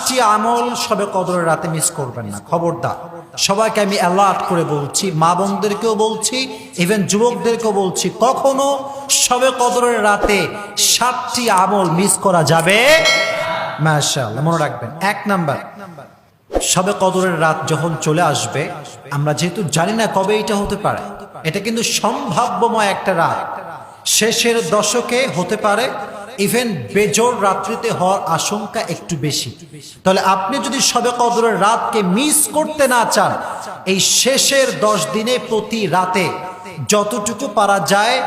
7টি আমল শবে কদরের রাতে মিস করবেন না, খবরদার। সবাইকে আমি অ্যালার্ট করে বলছি, মা বোনদেরকেও বলছি, ইভেন যুবকদেরকেও বলছি, কখনো শবে কদরের রাতে 7টি আমল মিস করা যাবে মাশাআল্লাহ। মনে রাখবেন, 1 নাম্বার, শবে কদরের রাত যখন চলে আসবে, আমরা যেহেতু জানি না কবে এটা হতে পারে, এটা কিন্তু সম্ভাব্যময় একটা রাত, শেষের দশকে হতে পারে, ইভেন বেজোর রাত্রিতে হওয়ার আশঙ্কা একটু বেশি। তাহলে আপনি যদি শবে কদরের রাতকে মিস করতে না চান, এই শেষের 10 দিনে প্রতি রাতে যতটুকু পারা যায়,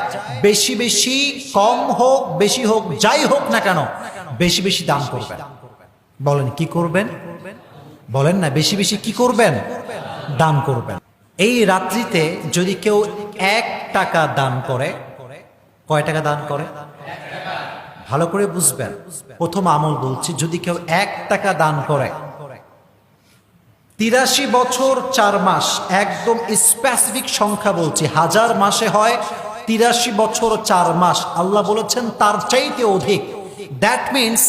বেশি বেশি, কম হোক বেশি হোক, যাই হোক না কেন, বেশি বেশি দান করবেন। বলেন কি করবেন? বলেন না, বেশি বেশি কি করবেন? দান করবেন। এই রাত্রিতে যদি কেউ 1 টাকা দান করে, কয় টাকা দান করে? ভালো করে বুঝবেন, প্রথম আমল বলছি, যদি কেউ 1 টাকা দান করে, 83 বছর 4 মাস, একদম স্পেসিফিক সংখ্যা বলছি, 1000 মাসে হয় 83 বছর 4 মাস, আল্লাহ বলেছেন তার চাইতে অধিক। দ্যাট মিনস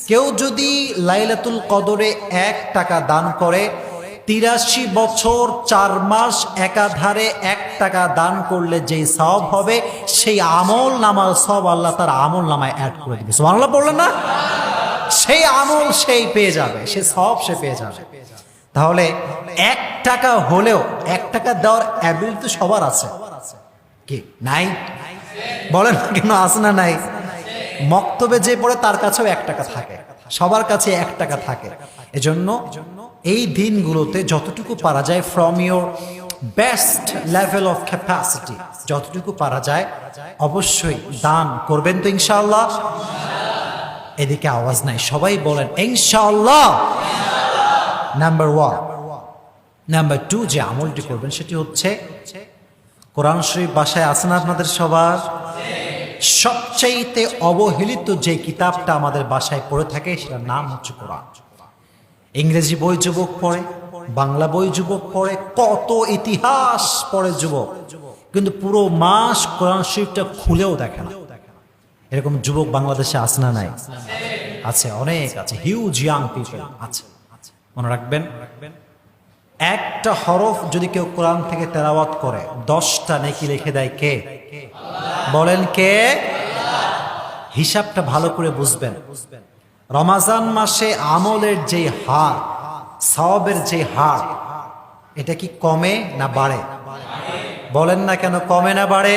কেউ যদি লাইলাতুল কদরে 1 টাকা দান করে, 83 বছর 4 মাস একাধারে 1 টাকা দান করলে যেই সওয়াব হবে, সেই আমল নামার সওয়াব আল্লাহ তার আমল নামায় অ্যাড করে দিবে। সুবহানাল্লাহ বললেন না? সেই আমল সেই পেয়ে যাবে, সে সওয়াব সে পেয়ে যাবে। তাহলে 1 টাকা হলেও, 1 টাকা দেওয়ার অ্যাবিলিটি সবার আছে কি? নাই? বলেন কেন আছে না? নাই? মক্তবে যে পড়ে তার কাছেও 1 টাকা থাকে, সবার কাছে 1 টাকা থাকে। এজন্য এই দিনগুলোতে যতটুকু পারা যায়, from your best level of capacity, যতটুকু পারা যায় অবশ্যই দান করবেন তো ইনশাআল্লাহ। এদিকে আওয়াজ নাই, সবাই বলেন ইনশাআল্লাহ। নাম্বার 1। নাম্বার 2 যে আমলটি করবেন সেটি হচ্ছে, কোরআন শরীফ বাসায় আছে না আপনাদের সবার? সবচাইতে অবহেলিত যে কিতাবটা আমাদের বাসায় পড়ে থাকে, সেটার নাম হচ্ছে কোরআন। ইংরেজি বই যুবক পড়ে, বাংলা বই যুবক পড়ে, কত ইতিহাস পড়ে যুবক, কিন্তু পুরো মাস কোরআন শরীফটা খুলেও দেখে না। এরকম যুবক বাংলাদেশে আছে না? নাই? আছে, অনেক আছে, হিউজ ইয়াং পিপল আছে। মনে রাখবেন, একটা হরফ যদি কেউ কোরআন থেকে তেলাওয়াত করে, 10টা নেকি লিখে দেয় কে? বলেন কে? হিসাবটা ভালো করে বুঝবেন। রমাজান মাসে আমলের যে হার, সওয়াবের যে হার, এটা কি কমে না বাড়ে? বলেন না কেন কমে না বাড়ে?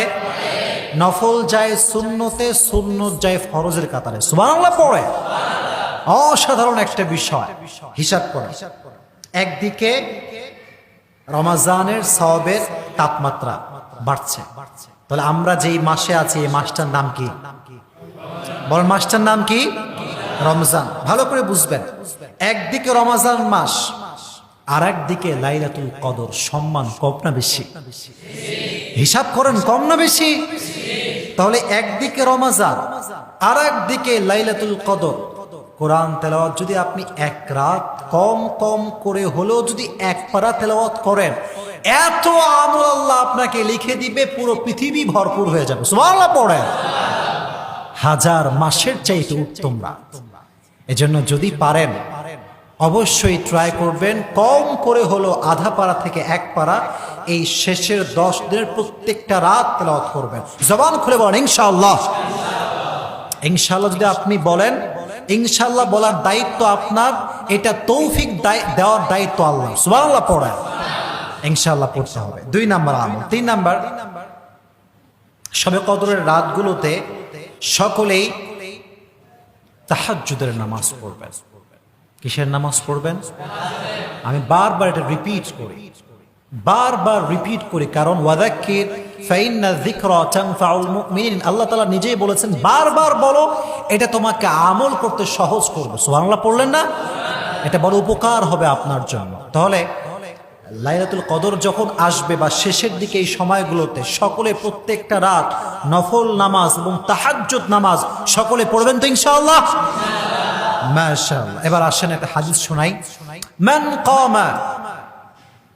নফল যায় সুন্নতে, সুন্নত যায় ফরজের কাতারে। সুবহানাল্লাহ পড়ে, অসাধারণ একটা বিষয় হিসাব করা। একদিকে রমাজানের সওয়াবের তাপমাত্রা বাড়ছে, তাহলে আমরা যেই মাসে আছি, এই মাসটার নাম কি? বল, মাসটার নাম কি? রমজান। ভালো করে বুঝবেন, একদিকে রমাজান মাস, আর একদিকে লাইলাতুল কদর। সম্মান কম না বেশি? হিসাব করেন, কম না বেশি? তাহলে একদিকে রমাজান, আর একদিকে লাইলাতুল কদর। কোরআন তেলাওয়াত যদি আপনি 1 রাত কম কম করে হলেও যদি 1 পারা তেলাওয়াত করেন, এত আমল আল্লাহ আপনাকে লিখে দিবে, পুরো পৃথিবী ভরপুর হয়ে যাবে। সুবহানাল্লাহ পড়েন, 1000 মাসের চাইতে উত্তম রাত। এজন্য যদি পারেন অবশ্যই ট্রাই করবেন, কম করে হলো আধা পারা থেকে 1 পারা এই শেষের 10 দিনের প্রত্যেকটা রাত তেলাওয়াত করবেন। জবান খুলে বলেন ইনশাআল্লাহ। ইনশাআল্লাহ যদি আপনি বলেন, ইনশাআল্লাহ বলার দায়িত্ব আপনার, এটা তৌফিক দেওয়ার দায়িত্ব আল্লাহ। সুবহানাল্লাহ পড়েন, ইনশাআল্লাহ পড়তে হবে। 2 নাম্বার আমল। 3 নাম্বার, শবে কদরের রাতগুলোতে সকলেই তাহাজ্জুদের নামাজ পড়বেন। কিসের নামাজ পড়বেন? আমি বারবার এটা রিপিট করি, কারণ ওয়াযাক্কির ফাইন্না যিকরা তানফাউল মুমিনিন, আল্লাহ তাআলা নিজেই বলেছেন, বারবার বলো, এটা তোমাকে আমল করতে সহজ করবে। সুবহানাল্লাহ পড়লেন না? এটা বড় উপকার হবে আপনার জন্য। তাহলে লাইলাতুল কদর যখন আসবে বা শেষের দিকে এই সময়গুলোতে সকলে প্রত্যেকটা রাত নফল নামাজ এবং তাহাজ্জুদ নামাজ সকলে পড়বেন তো ইনশাআল্লাহ? মাশাআল্লাহ। এবার আসেন একটা হাদিস শোনাই। মান কামা,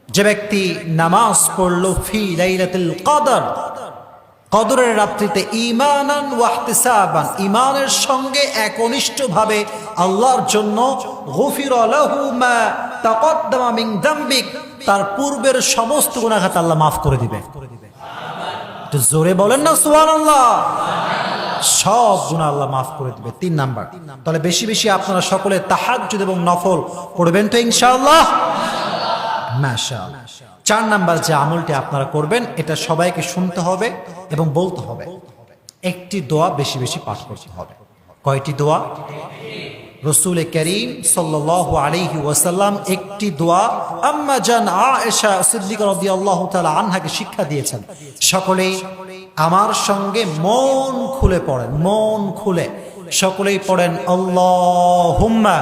যে ব্যক্তি নামাজ পড়লো ফি লাইলাতুল কদর, কদরের রাত্রিতে ঈমানান ওয়া ইহতিসাবান, ঈমানের সঙ্গে একনিষ্ঠভাবে আল্লাহর জন্য গুফিরা লাহু মা তাকদ্দামা মিন যামবিক, তার পূর্বের সমস্ত গুনাহ খাতা আল্লাহ মাফ করে দিবে। একটু জোরে বলেন না সুবহানাল্লাহ। সব গুনাহ আল্লাহ মাফ করে দিবে। 3 নাম্বার, তাহলে বেশি বেশি আপনারা সকলে তাহাজ্জুদ এবং নফল পড়বেন তো ইনশাআল্লাহ, মাশাআল্লাহ। 4 নাম্বার যে আমলটি আপনারা করবেন, এটা সবাইকে শুনতে হবে এবং বলতে হবে। একটি দোয়া বেশি বেশি পাঠ করতে হবে। কয়টি দোয়া? রাসূল করিম সাল্লাল্লাহু আলাইহি ওয়াসাল্লাম একটি দোয়া আম্মা জান আয়েশা সিদ্দিকা রাদিয়াল্লাহু তাআলা আনহাকে শিক্ষা দিয়েছেন। সকলেই আমার সঙ্গে মন খুলে পড়েন, মন খুলে সকলেই পড়েন আল্লাহুম্মা।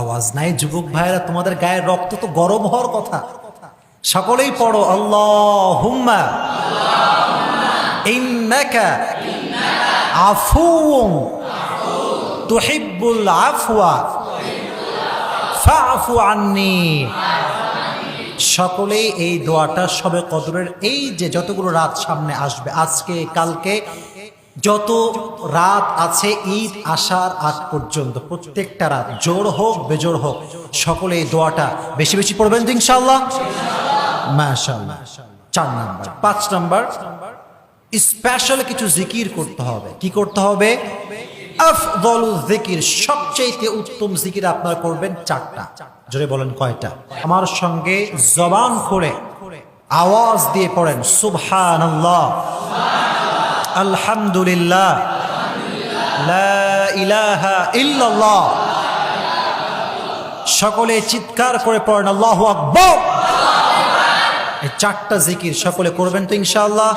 আওয়াজ নাই যুবক ভাইরা, তোমাদের গায়ের রক্ত তো গরম হওয়ার কথা। সকলেই পড়ো আল্লাহুম্মা ইন্নাকা আফুউন তুহিব্বুল আফওয়া ফাআফু আন্নী। সকলেই এই দোয়াটা শবে কদরের এই যে যতগুলো রাত সামনে আসবে, আজকে কালকে যত রাত আছে ঈদ আসার আগ পর্যন্ত, প্রত্যেকটা রাত জোর হোক বেজোর হোক, সকলে এই দোয়াটা বেশি বেশি পড়বেন তো ইনশাআল্লাহ, মাশাআল্লাহ। 4 নাম্বার। 5 নাম্বার, স্পেশাল কিছু জিকির করতে হবে। কি করতে হবে? আফদলুল জিকির, সবচেয়ে উত্তম জিকির আপনারা করবেন 4টা। জোরে বলেন কয়টা? আমার সঙ্গে জবান খুলে আওয়াজ দিয়ে পড়েন সুবহানাল্লাহ, আলহামদুলিল্লাহ, লা ইলাহা ইল্লাল্লাহ। সকলে চিৎকার করে পড়েন আল্লাহু আকবার। এই 4টা জিকির সকলে করবেন তো ইনশাআল্লাহ,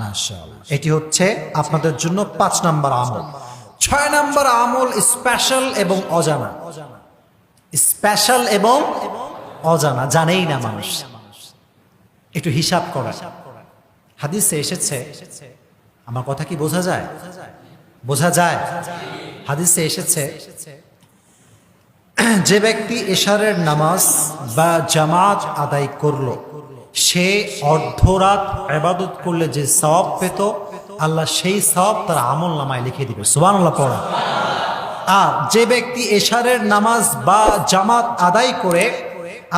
মাশাআল্লাহ। এটি হচ্ছে আপনাদের জন্য 5 নাম্বার আমল। 6 নাম্বার আমল স্পেশাল এবং অজানা। স্পেশাল এবং অজানা, জানেই না মানুষ। একটু হিসাব করা। হাদিসে এসেছে, আমার কথা কি বোঝা যায়? বোঝা যায়? হাদিসে এসেছে যে ব্যক্তি এশারের নামাজ বা জামাত আদায় করলো, সে অর্ধরাত ইবাদত করলে যে সওয়াব পেত, আল্লাহ সেই সওয়াব তার আমল নামায় লিখে দিবে। সুবহানাল্লাহ পড়া। আর যে ব্যক্তি এশারের নামাজ বা জামাত আদায় করে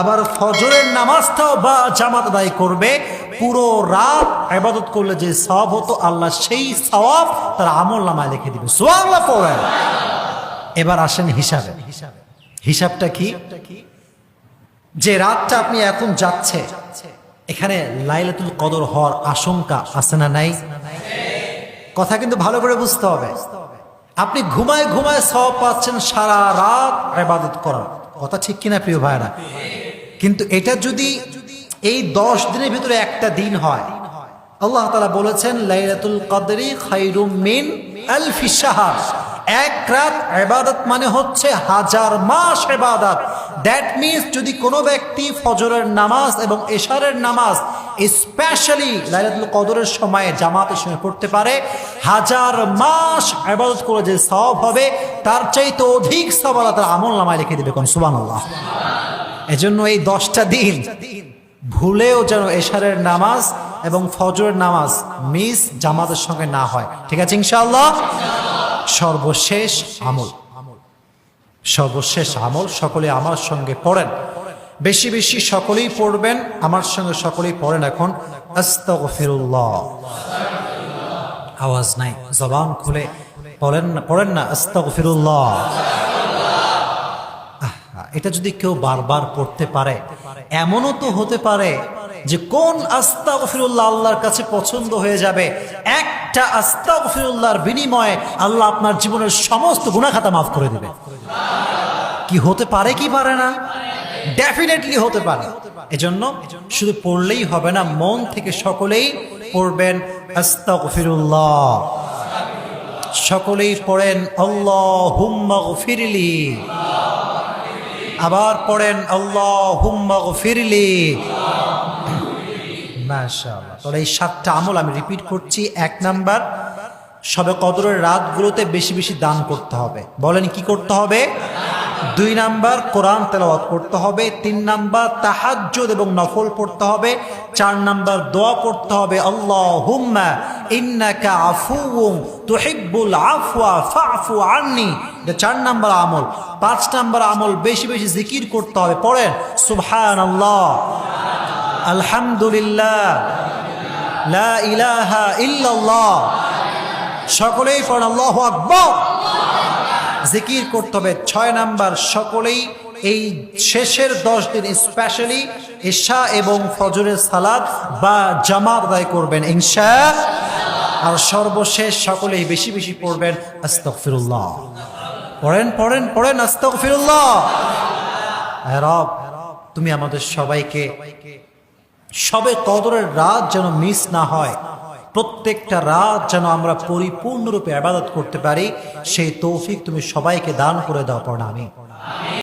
আবার ফজরের নামাজটাও বা জামাত আদায় করবে, পুরো রাত ইবাদত করলে যে সওয়াব হতো, আল্লাহ সেই সওয়াব তার আমল নামায় লিখে দিবে। সুবহানাল্লাহ পড়েন। এবার আসেন হিসাবে। হিসাবটা কি? যে রাতটা আপনি এখন যাচ্ছে, এখানে লাইলাতুল কদর হওয়ার আশঙ্কা আছে না নাই? কথা কিন্তু ভালো করে বুঝতে হবে। আপনি ঘুমায় ঘুমায় সওয়াব পাচ্ছেন সারা রাত ইবাদত করার, কথা ঠিক কিনা প্রিয় ভাইরা? কিন্তু এটা যদি এই 10 দিনের ভিতরে একটা দিন হয়, আল্লাহ তাআলা বলেছেন লাইলাতুল কদরি খায়রুম মিন আলফি শাহর। এক রাত ইবাদত মানে হচ্ছে 1000 মাস ইবাদত। দ্যাট মিনস যদি কোনো ব্যক্তি ফজরের নামাজ এবং এশারের নামাজ স্পেশালি লাইলাতুল কদরের সময়ে জামাতের সময় পড়তে পারে, 1000 মাস ইবাদত করে যে সওয়াব হবে, তার চাইতে অধিক সওয়াব আল্লাহ তার আমল নামায় লিখে দিবে। কোন সুবহানাল্লাহ। এজন্য এই 10টা দিন ভুলেও যেন এশারের নামাজ এবং ফজরের নামাজ মিস জামাতের সঙ্গে না হয়। ঠিক আছে ইনশাআল্লাহ? সর্বশেষ আমল, সর্বশেষ আমল সকলে আমার সঙ্গে পড়েন, বেশি বেশি সকলেই পড়বেন, আমার সঙ্গে সকলেই পড়েন এখন আস্তাগফিরুল্লাহ। আওয়াজ নাই, জবান খুলে পড়েন না আস্তাগফিরুল্লাহ। এটা যদি কেউ বারবার পড়তে পারে, এমনও তো হতে পারে যে কোন আস্তাগফিরুল্লাহ আল্লাহর কাছে পছন্দ হয়ে যাবে, একটা আস্তাগফিরুল্লাহর বিনিময়ে আল্লাহ আপনার জীবনের সমস্ত গুনাহ খাতা মাফ করে দিবে। কি হতে পারে কি পারে না? ডেফিনেটলি হতে পারে। এজন্য শুধু পড়লেই হবে না, মন থেকে সকলেই পড়বেন আস্তাগফিরুল্লাহ। সকলেই পড়েন আল্লাহুম্মা গফিরলি। আবার পড়েন আল্লাহুম্মা গফিরলি। মাশাআল্লাহ। তাহলে এই 7টা আমল আমি রিপিট করছি। 1 নাম্বার, শবে কদরের রাতগুলোতে বেশি বেশি দান করতে হবে। বলেন কি করতে হবে? 2 নাম্বার কোরআন তেলাওয়াত করতে হবে, 3 নাম্বার তাহাজ্জুদ এবং নফল পড়তে হবে, 4 নাম্বার দোয়া পড়তে হবে আল্লাহুম্মা ইন্নাকা আফুউন তুহিব্বুল আফওয়া ফাফু আন্নি। এটা 4 নাম্বার আমল। 5 নাম্বার আমল বেশি বেশি জিকির করতে হবে। পড়েন সুবহানাল্লাহ, আলহামদুলিল্লাহ, লা ইলাহা ইল্লাল্লাহ। সকলেই পড়েন আল্লাহু আকবার। জিকির করতে হবে। 6 নাম্বার সকলেই এই শেষের 10 দিন স্পেশালি ইশা এবং ফজরের সালাত বা জামাত আদায় করবেন ইনশাআল্লাহ। আর সর্বশেষ সকলেই বেশি বেশি পড়বেন আস্তাগফিরুল্লাহ। পড়েন পড়েন পড়েন আস্তাগফিরুল্লাহ। হে রব, তুমি আমাদের সবাইকে সবে কদরের রাত যেন মিস না হয়, প্রত্যেকটা রাত যেন আমরা পরিপূর্ণরূপে ইবাদত করতে পারি, সেই তৌফিক তুমি সবাইকে দান করে দাও। পড়া আমি।